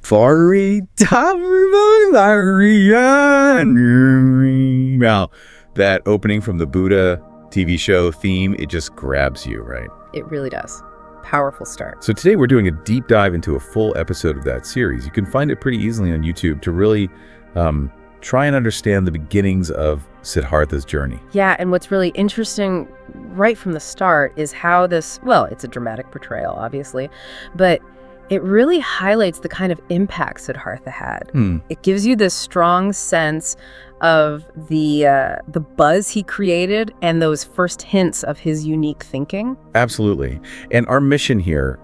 Now, that opening from the Buddha TV show theme, it just grabs you, right? It really does. Powerful start. So today we're doing a deep dive into a full episode of that series. You can find it pretty easily on YouTube to really try and understand the beginnings of Siddhartha's journey. Yeah, and what's really interesting right from the start is how this, well, it's a dramatic portrayal, obviously, but it really highlights the kind of impact Siddhartha had. It gives you this strong sense of the buzz he created and those first hints of his unique thinking. Absolutely. And our mission here,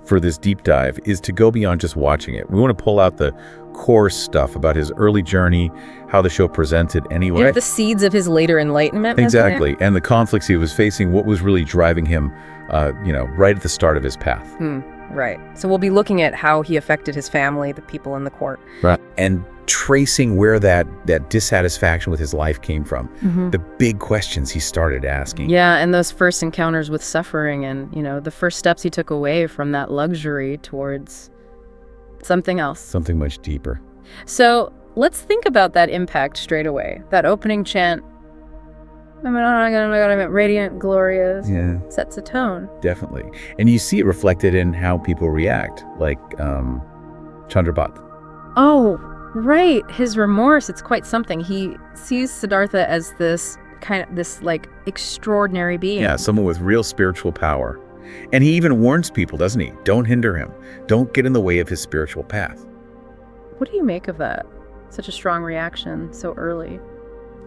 for this deep dive is to go beyond just watching it. We want to pull out the core stuff about his early journey, how the show presented anyway. The seeds of his later enlightenment. Exactly. And the conflicts he was facing, what was really driving him, right at the start of his path. Right. So we'll be looking at how he affected his family, the people in the court. Right. And tracing where that dissatisfaction with his life came from. The big questions he started asking. Yeah, and those first encounters with suffering and, the first steps he took away from that luxury towards something else. Something much deeper. So let's think about that impact straight away. That opening chant, radiant, glorious, sets a tone. Definitely. And you see it reflected in how people react, like Chandrabat. Oh, right. His remorse, it's quite something. He sees Siddhartha as this extraordinary being. Yeah, someone with real spiritual power. And he even warns people, doesn't he? Don't hinder him. Don't get in the way of his spiritual path. What do you make of that? Such a strong reaction so early.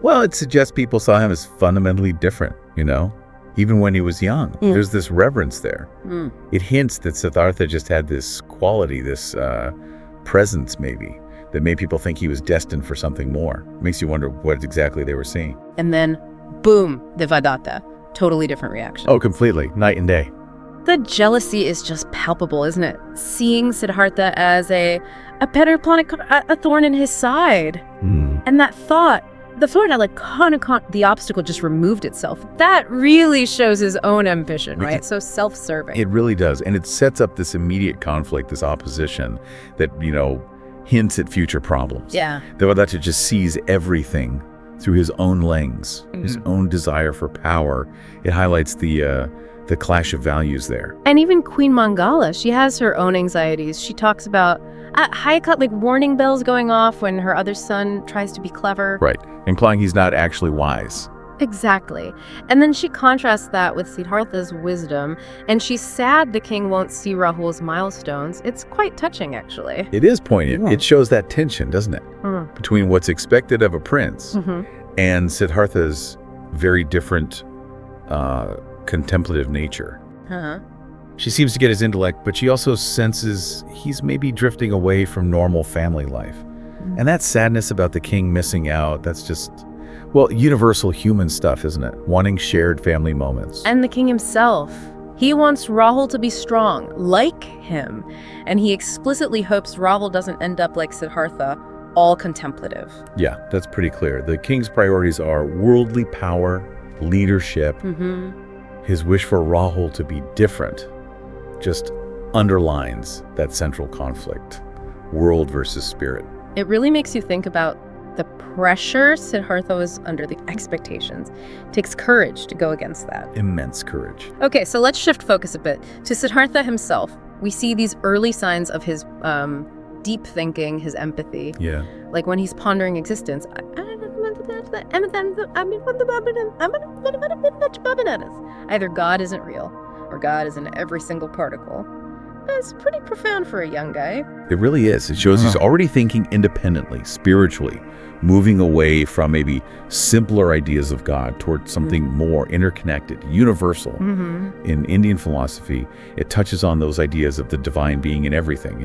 Well, it suggests people saw him as fundamentally different, even when he was young. There's this reverence there. It hints that Siddhartha just had this quality, this presence maybe, that made people think he was destined for something more. Makes you wonder what exactly they were seeing. And then, boom, Devadatta. Totally different reaction. Oh, completely. Night and day. The jealousy is just palpable, isn't it? Seeing Siddhartha as a thorn in his side. And that thought, the obstacle just removed itself. That really shows his own ambition, right? So self-serving. It really does. And it sets up this immediate conflict, this opposition that, hints at future problems. Yeah. Devadatta just sees everything through his own lens, his own desire for power. It highlights the clash of values there. And even Queen Mangala, she has her own anxieties. She talks about warning bells going off when her other son tries to be clever. Right, implying he's not actually wise. Exactly. And then she contrasts that with Siddhartha's wisdom, and she's sad the king won't see Rahul's milestones. It's quite touching, actually. It is poignant. Yeah. It shows that tension, doesn't it? Between what's expected of a prince and Siddhartha's very different contemplative nature. She seems to get his intellect, but she also senses he's maybe drifting away from normal family life. And that sadness about the king missing out, that's just, universal human stuff, isn't it? Wanting shared family moments. And the king himself. He wants Rahul to be strong, like him. And he explicitly hopes Rahul doesn't end up like Siddhartha, all contemplative. Yeah, that's pretty clear. The king's priorities are worldly power, leadership. His wish for Rahul to be different just underlines that central conflict, world versus spirit. It really makes you think about the pressure Siddhartha was under, the expectations. It takes courage to go against that. Immense courage. Okay, so let's shift focus a bit. To Siddhartha himself, we see these early signs of his deep thinking, his empathy. Yeah. Like when he's pondering existence. Either God isn't real, or God is in every single particle. That's pretty profound for a young guy. It really is. It shows he's already thinking independently, spiritually, moving away from maybe simpler ideas of God toward something more interconnected, universal. In Indian philosophy, it touches on those ideas of the divine being in everything,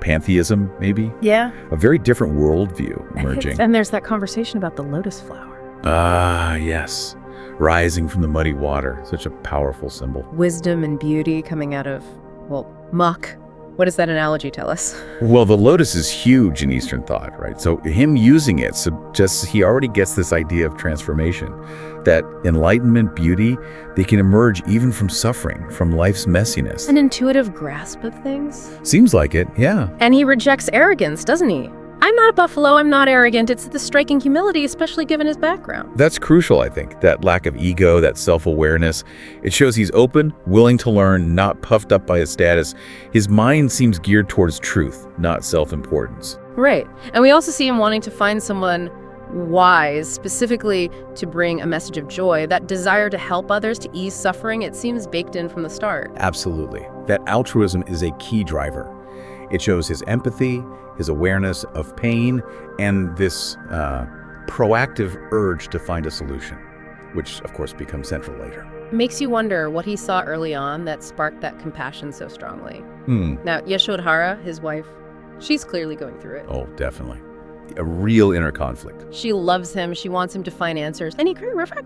pantheism, maybe? Yeah. A very different worldview emerging. And there's that conversation about the lotus flower. Ah, yes. Rising from the muddy water. Such a powerful symbol. Wisdom and beauty coming out of, muck. What does that analogy tell us? Well, the lotus is huge in Eastern thought, right? So him using it suggests he already gets this idea of transformation, that enlightenment, beauty, they can emerge even from suffering, from life's messiness. An intuitive grasp of things? Seems like it, yeah. And he rejects arrogance, doesn't he? I'm not a buffalo, I'm not arrogant. It's the striking humility, especially given his background. That's crucial, I think, that lack of ego, that self-awareness. It shows he's open, willing to learn, not puffed up by his status. His mind seems geared towards truth, not self-importance. Right. And we also see him wanting to find someone wise, specifically to bring a message of joy. That desire to help others, to ease suffering, it seems baked in from the start. Absolutely. That altruism is a key driver. It shows his empathy, his awareness of pain, and this proactive urge to find a solution, which of course becomes central later. Makes you wonder what he saw early on that sparked that compassion so strongly. Now, Yashodhara, his wife, she's clearly going through it. Oh, definitely. A real inner conflict. She loves him. She wants him to find answers. And he couldn't reflect.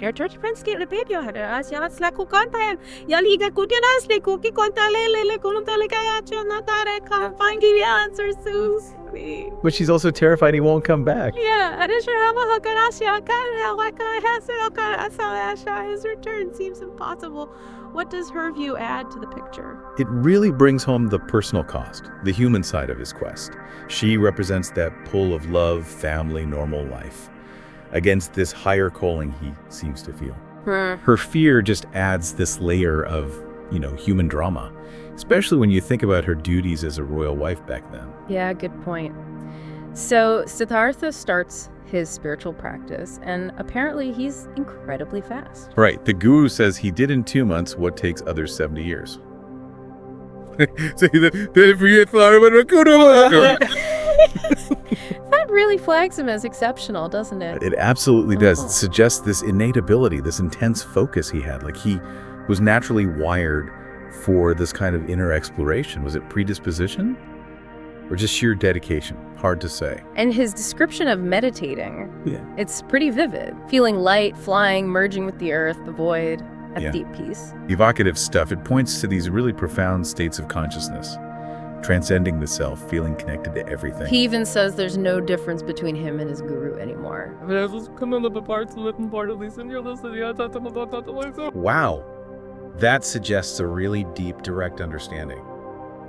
But she's also terrified he won't come back. Yeah, his return seems impossible. What does her view add to the picture? It really brings home the personal cost, the human side of his quest. She represents that pull of love, family, normal life, against this higher calling he seems to feel. Her fear just adds this layer of, human drama, especially when you think about her duties as a royal wife back then. Yeah, good point. So Siddhartha starts his spiritual practice, and apparently he's incredibly fast. Right. The guru says he did in 2 months what takes others 70 years. That really flags him as exceptional, doesn't it? It absolutely does. It suggests this innate ability, this intense focus he had. Like he was naturally wired for this kind of inner exploration. Was it predisposition or just sheer dedication? Hard to say. And his description of meditating, it's pretty vivid. Feeling light, flying, merging with the earth, the void, at deep peace. Evocative stuff. It points to these really profound states of consciousness, transcending the self, feeling connected to everything. He even says there's no difference between him and his guru anymore. Wow. That suggests a really deep, direct understanding.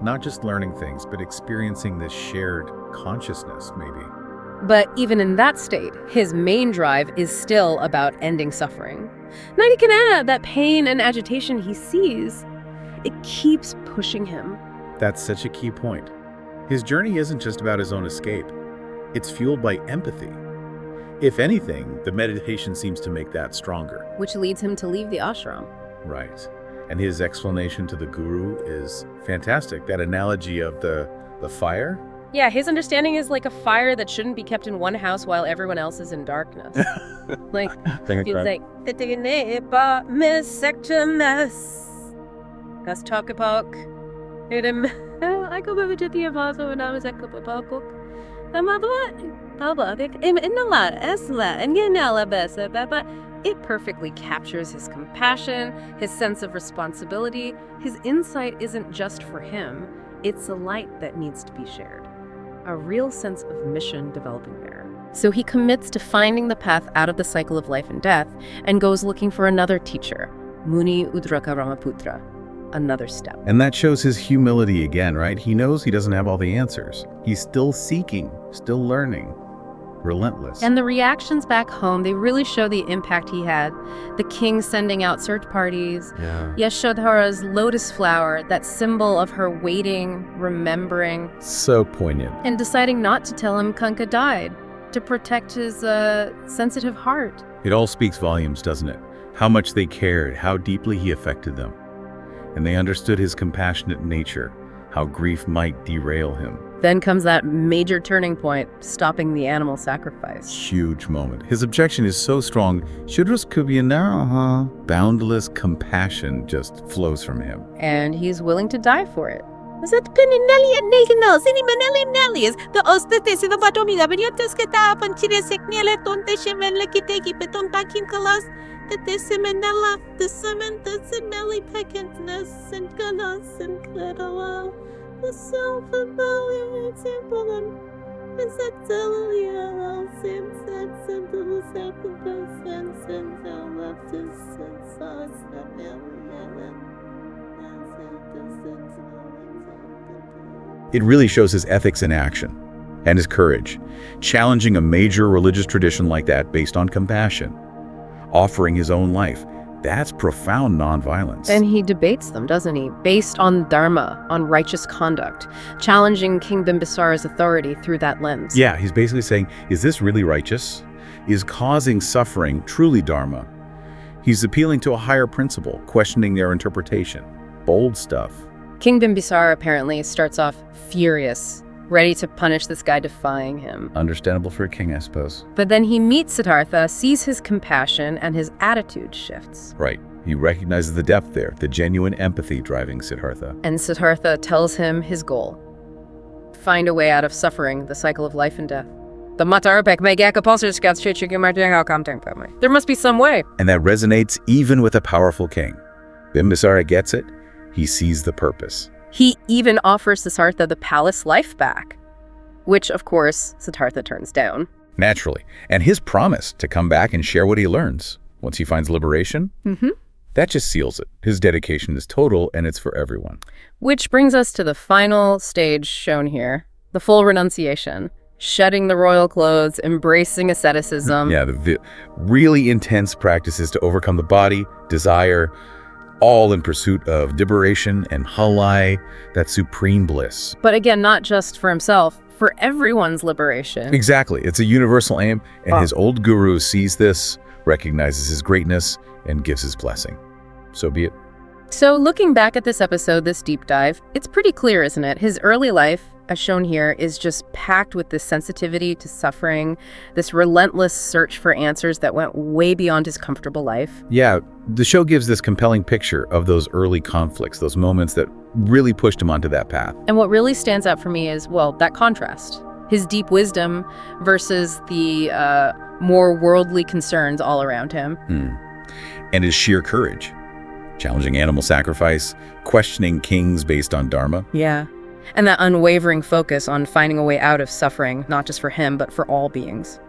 Not just learning things, but experiencing this shared consciousness, maybe. But even in that state, his main drive is still about ending suffering. Nadikanana, that pain and agitation he sees, it keeps pushing him. That's such a key point. His journey isn't just about his own escape. It's fueled by empathy. If anything, the meditation seems to make that stronger. Which leads him to leave the ashram. Right. And his explanation to the guru is fantastic. That analogy of the fire. Yeah, his understanding is like a fire that shouldn't be kept in one house while everyone else is in darkness. Like, he's like, let's talk about I go over to the Avazo when I was at Kapilavastu. It perfectly captures his compassion, his sense of responsibility. His insight isn't just for him, it's a light that needs to be shared. A real sense of mission developing there. So he commits to finding the path out of the cycle of life and death and goes looking for another teacher, Muni Udraka Ramaputra. Another step. And that shows his humility again, right? He knows he doesn't have all the answers. He's still seeking, still learning. Relentless. And the reactions back home, they really show the impact he had. The king sending out search parties. Yashodhara's lotus flower, that symbol of her waiting, remembering. So poignant. And deciding not to tell him Kanka died, to protect his sensitive heart. It all speaks volumes, doesn't it? How much they cared, how deeply he affected them. And they understood his compassionate nature, how grief might derail him. Then comes that major turning point, stopping the animal sacrifice. Huge moment. His objection is so strong, boundless compassion just flows from him. And he's willing to die for it. The self-evaluating problem is that it really shows his ethics in action and his courage, challenging a major religious tradition like that based on compassion, offering his own life. That's profound nonviolence. And he debates them, doesn't he? Based on dharma, on righteous conduct, challenging King Bimbisara's authority through that lens. Yeah, he's basically saying, is this really righteous? Is causing suffering truly dharma? He's appealing to a higher principle, questioning their interpretation. Bold stuff. King Bimbisara apparently starts off furious, ready to punish this guy defying him. Understandable for a king, I suppose. But then he meets Siddhartha, sees his compassion, and his attitude shifts. Right. He recognizes the depth there, the genuine empathy driving Siddhartha. And Siddhartha tells him his goal. Find a way out of suffering, the cycle of life and death. There must be some way. And that resonates even with a powerful king. Bimbisara gets it. He sees the purpose. He even offers Siddhartha the palace life back, which, of course, Siddhartha turns down. Naturally. And his promise to come back and share what he learns once he finds liberation, that just seals it. His dedication is total, and it's for everyone. Which brings us to the final stage shown here, the full renunciation. Shedding the royal clothes, embracing asceticism. Yeah, the really intense practices to overcome the body, desire, all in pursuit of liberation and halai, that supreme bliss. But again, not just for himself, for everyone's liberation. Exactly. It's a universal aim, and his old guru sees this, recognizes his greatness, and gives his blessing. So be it. So looking back at this episode, this deep dive, it's pretty clear, isn't it? His early life, as shown here, is just packed with this sensitivity to suffering, this relentless search for answers that went way beyond his comfortable life. Yeah, the show gives this compelling picture of those early conflicts, those moments that really pushed him onto that path. And what really stands out for me is, well, that contrast. His deep wisdom versus the more worldly concerns all around him. And his sheer courage, challenging animal sacrifice, questioning kings based on dharma. Yeah. And that unwavering focus on finding a way out of suffering, not just for him, but for all beings.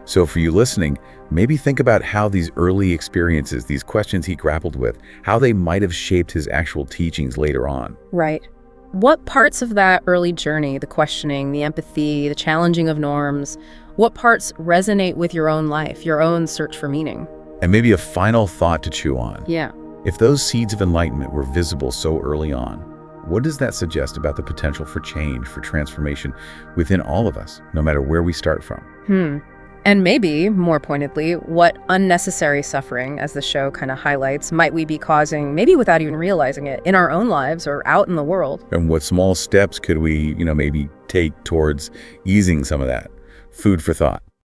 So for you listening, maybe think about how these early experiences, these questions he grappled with, how they might have shaped his actual teachings later on. Right. What parts of that early journey, the questioning, the empathy, the challenging of norms, what parts resonate with your own life, your own search for meaning? And maybe a final thought to chew on. Yeah. If those seeds of enlightenment were visible so early on, what does that suggest about the potential for change, for transformation within all of us, no matter where we start from? And maybe, more pointedly, what unnecessary suffering, as the show kind of highlights, might we be causing, maybe without even realizing it, in our own lives or out in the world? And what small steps could we, maybe take towards easing some of that? Food for thought.